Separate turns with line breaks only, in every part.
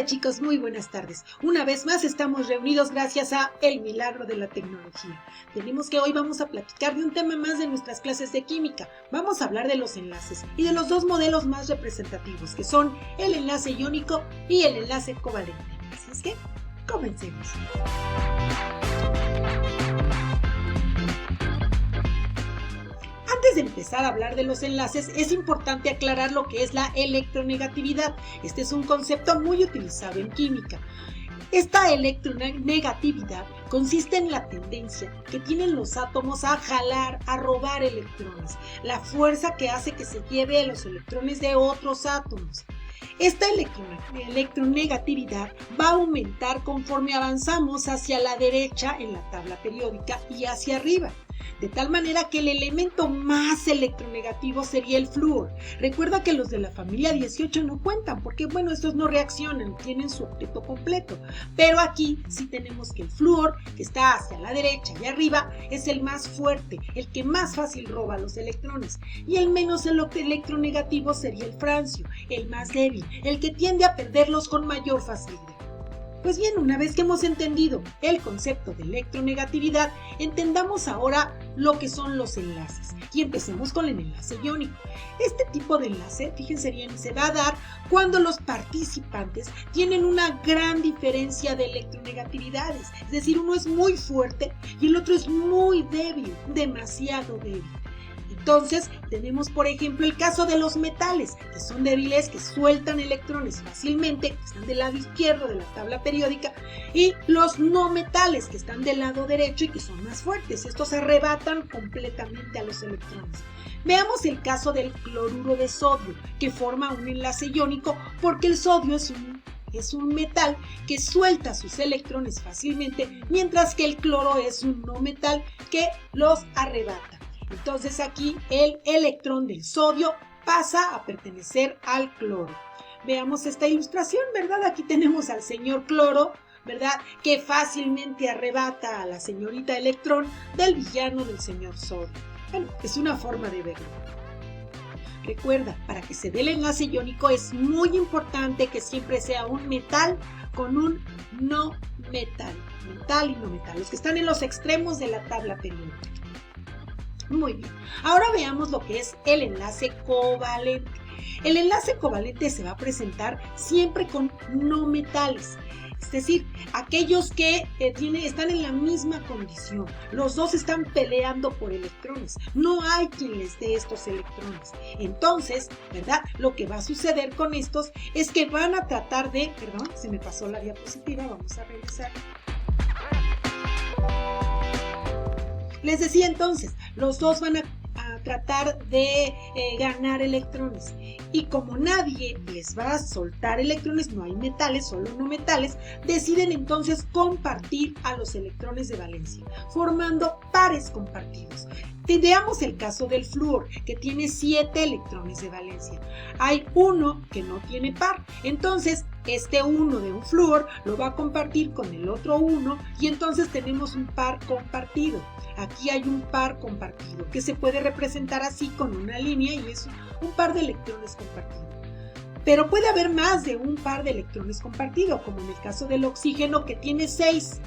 Hola chicos, muy buenas tardes. Una vez más estamos reunidos gracias a el milagro de la tecnología. Tenemos que hoy vamos a platicar de un tema más de nuestras clases de química. Vamos a hablar de los enlaces y de los dos modelos más representativos, que son el enlace iónico y el enlace covalente. Así es que, comencemos. Antes de empezar a hablar de los enlaces, es importante aclarar lo que es la electronegatividad. Este es un concepto muy utilizado en química. Esta electronegatividad consiste en la tendencia que tienen los átomos a jalar, a robar electrones, la fuerza que hace que se lleve los electrones de otros átomos. Esta electronegatividad va a aumentar conforme avanzamos hacia la derecha en la tabla periódica y hacia arriba. De tal manera que el elemento más electronegativo sería el flúor. Recuerda que los de la familia 18 no cuentan porque, estos no reaccionan, tienen su octeto completo. Pero aquí sí tenemos que el flúor, que está hacia la derecha y arriba, es el más fuerte, el que más fácil roba los electrones. Y el menos electronegativo sería el francio, el más débil, el que tiende a perderlos con mayor facilidad. Pues bien, una vez que hemos entendido el concepto de electronegatividad, entendamos ahora lo que son los enlaces. Y empecemos con el enlace iónico. Este tipo de enlace, fíjense bien, se va a dar cuando los participantes tienen una gran diferencia de electronegatividades. Es decir, uno es muy fuerte y el otro es muy débil, demasiado débil. Entonces, tenemos por ejemplo el caso de los metales, que son débiles, que sueltan electrones fácilmente, que están del lado izquierdo de la tabla periódica, y los no metales, que están del lado derecho y que son más fuertes. Estos arrebatan completamente a los electrones. Veamos el caso del cloruro de sodio, que forma un enlace iónico porque el sodio es un metal que suelta sus electrones fácilmente, mientras que el cloro es un no metal que los arrebata. Entonces aquí el electrón del sodio pasa a pertenecer al cloro. Veamos esta ilustración, ¿verdad? Aquí tenemos al señor cloro, ¿verdad? Que fácilmente arrebata a la señorita electrón del villano del señor sodio. Es una forma de verlo. Recuerda, para que se dé el enlace iónico es muy importante que siempre sea un metal con un no metal. Metal y no metal, los que están en los extremos de la tabla periódica. Muy bien, ahora veamos lo que es el enlace covalente. El enlace covalente se va a presentar siempre con no metales, es decir, aquellos que están en la misma condición. Los dos están peleando por electrones, no hay quien les dé estos electrones. Entonces, ¿verdad? Lo que va a suceder con estos es que van a tratar de, se me pasó la diapositiva, vamos a regresar. Les decía entonces, los dos van a tratar de ganar electrones y como nadie les va a soltar electrones, no hay metales, solo no metales, deciden entonces compartir a los electrones de valencia, formando pares compartidos. Veamos el caso del flúor, que tiene 7 electrones de valencia. Hay uno que no tiene par, entonces este uno de un flúor lo va a compartir con el otro uno y entonces tenemos un par compartido. Aquí hay un par compartido que se puede representar así con una línea y es un par de electrones compartido. Pero puede haber más de un par de electrones compartido, como en el caso del oxígeno que tiene 6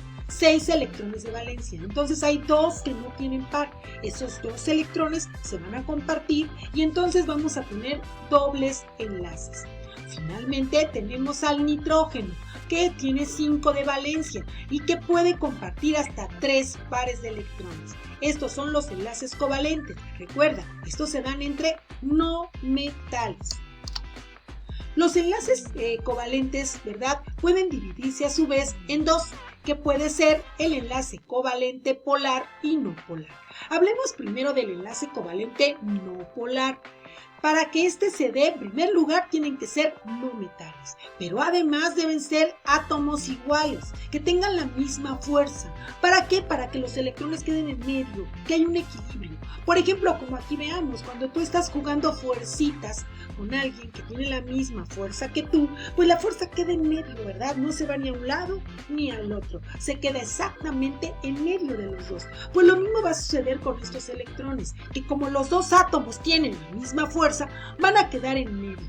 electrones de valencia. Entonces hay dos que no tienen par. Esos 2 electrones se van a compartir y entonces vamos a tener dobles enlaces. Finalmente tenemos al nitrógeno, que tiene 5 de valencia y que puede compartir hasta 3 pares de electrones. Estos son los enlaces covalentes. Recuerda, estos se dan entre no metales. Los enlaces covalentes, ¿verdad?, pueden dividirse a su vez en dos, que puede ser el enlace covalente polar y no polar. Hablemos primero del enlace covalente no polar. Para que este se dé, en primer lugar, tienen que ser no metales, pero además deben ser átomos iguales, que tengan la misma fuerza. ¿Para qué? Para que los electrones queden en medio, que haya un equilibrio. Por ejemplo, como aquí veamos, cuando tú estás jugando fuercitas con alguien que tiene la misma fuerza que tú, pues la fuerza queda en medio, ¿verdad? No se va ni a un lado ni al otro, se queda exactamente en medio de los dos. Pues lo mismo va a suceder con estos electrones, que como los dos átomos tienen la misma fuerza, van a quedar en medio.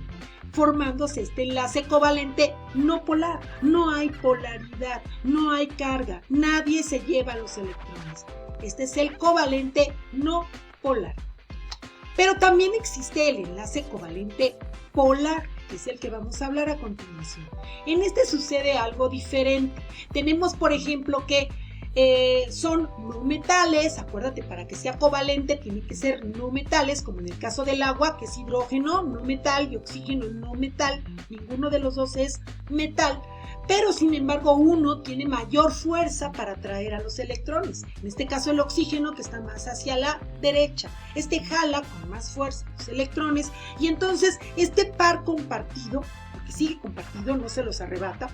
formándose este enlace covalente no polar. No hay polaridad, no hay carga, nadie se lleva los electrones. Este es el covalente no polar. Pero también existe el enlace covalente polar, que es el que vamos a hablar a continuación. En este sucede algo diferente. Tenemos, por ejemplo, que son no metales. Acuérdate, para que sea covalente tiene que ser no metales, como en el caso del agua, que es hidrógeno, no metal, y oxígeno, no metal. Ninguno de los dos es metal, pero sin embargo uno tiene mayor fuerza para atraer a los electrones. En este caso el oxígeno, que está más hacia la derecha, este jala con más fuerza los electrones, y entonces este par compartido, porque sigue compartido, no se los arrebata,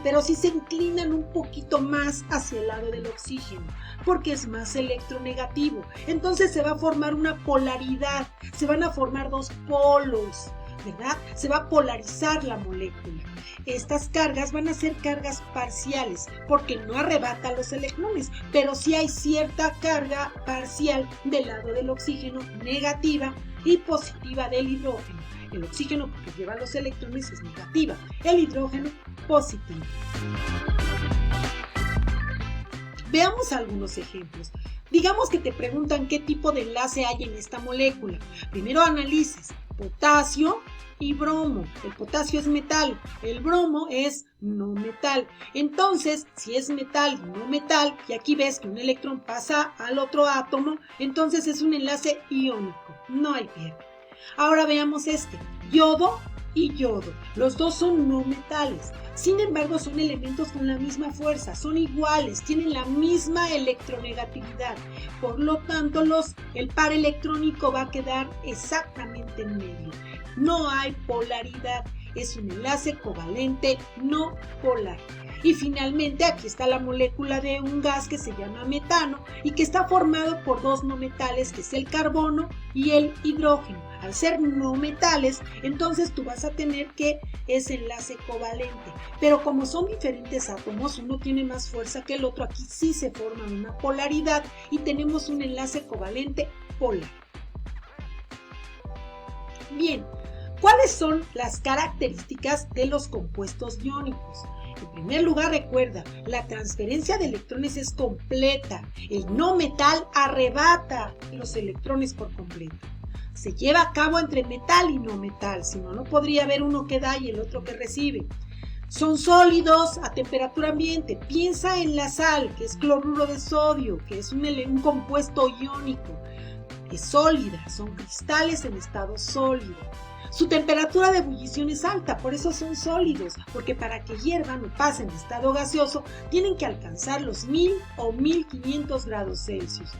pero sí se inclinan un poquito más hacia el lado del oxígeno, porque es más electronegativo. Entonces se va a formar una polaridad, se van a formar dos polos, ¿verdad? Se va a polarizar la molécula. Estas cargas van a ser cargas parciales, porque no arrebata los electrones, pero sí hay cierta carga parcial del lado del oxígeno, negativa, y positiva del hidrógeno. El oxígeno, porque lleva los electrones, es negativa. El hidrógeno, positivo. Veamos algunos ejemplos. Digamos que te preguntan qué tipo de enlace hay en esta molécula. Primero analices potasio y bromo. El potasio es metal, el bromo es no metal. Entonces, si es metal y no metal, y aquí ves que un electrón pasa al otro átomo, entonces es un enlace iónico, no hay pierde. Ahora veamos este, yodo y yodo. Los dos son no metales, sin embargo son elementos con la misma fuerza, son iguales, tienen la misma electronegatividad. Por lo tanto, el par electrónico va a quedar exactamente en medio. No hay polaridad, es un enlace covalente no polar. Y finalmente aquí está la molécula de un gas que se llama metano y que está formado por dos no metales, que es el carbono y el hidrógeno. Al ser no metales, entonces tú vas a tener que ese enlace covalente. Pero como son diferentes átomos, uno tiene más fuerza que el otro, aquí sí se forma una polaridad y tenemos un enlace covalente polar. Bien, ¿cuáles son las características de los compuestos iónicos? En primer lugar, recuerda, la transferencia de electrones es completa. El no metal arrebata los electrones por completo. Se lleva a cabo entre metal y no metal, si no, no podría haber uno que da y el otro que recibe. Son sólidos a temperatura ambiente. Piensa en la sal, que es cloruro de sodio, que es un compuesto iónico. Es sólida, son cristales en estado sólido. Su temperatura de ebullición es alta, por eso son sólidos, porque para que hiervan o pasen de estado gaseoso tienen que alcanzar los 1000 o 1500 grados Celsius.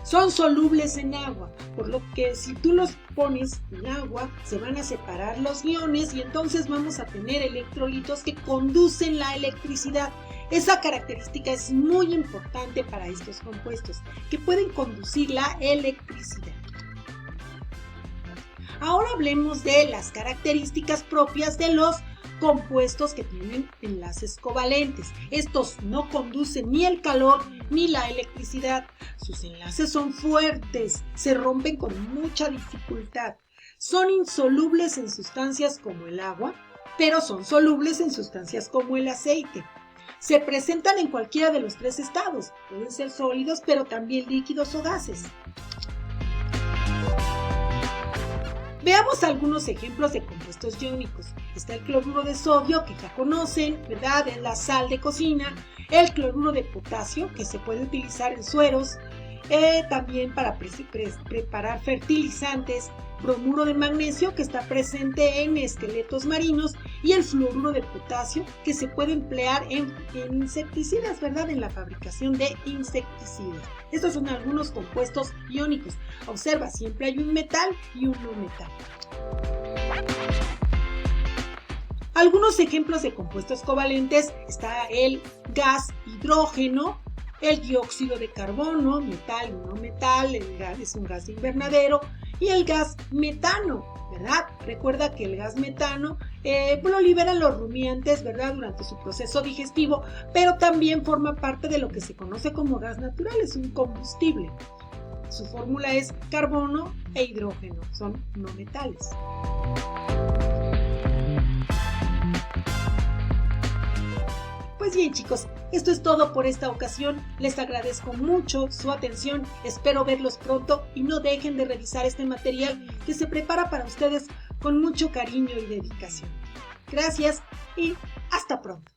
Son solubles en agua, por lo que si tú los pones en agua se van a separar los iones y entonces vamos a tener electrolitos que conducen la electricidad. Esa característica es muy importante para estos compuestos, que pueden conducir la electricidad. Ahora hablemos de las características propias de los compuestos que tienen enlaces covalentes. Estos no conducen ni el calor ni la electricidad. Sus enlaces son fuertes, se rompen con mucha dificultad. Son insolubles en sustancias como el agua, pero son solubles en sustancias como el aceite. Se presentan en cualquiera de los tres estados. Pueden ser sólidos, pero también líquidos o gases. Veamos algunos ejemplos de compuestos iónicos. Está el cloruro de sodio, que ya conocen, ¿verdad? Es la sal de cocina. El cloruro de potasio, que se puede utilizar en sueros, también para preparar fertilizantes. Bromuro de magnesio, que está presente en esqueletos marinos. Y el fluoruro de potasio, que se puede emplear en insecticidas, ¿verdad? En la fabricación de insecticidas. Estos son algunos compuestos iónicos. Observa, siempre hay un metal y un no metal. Algunos ejemplos de compuestos covalentes: está el gas hidrógeno, el dióxido de carbono, metal y no metal, el gas es un gas de invernadero, y el gas metano, ¿verdad? Recuerda que el gas metano lo liberan los rumiantes, ¿verdad? Durante su proceso digestivo, pero también forma parte de lo que se conoce como gas natural, es un combustible. Su fórmula es carbono e hidrógeno, son no metales. Pues bien, chicos, esto es todo por esta ocasión. Les agradezco mucho su atención. Espero verlos pronto y no dejen de revisar este material que se prepara para ustedes con mucho cariño y dedicación. Gracias y hasta pronto.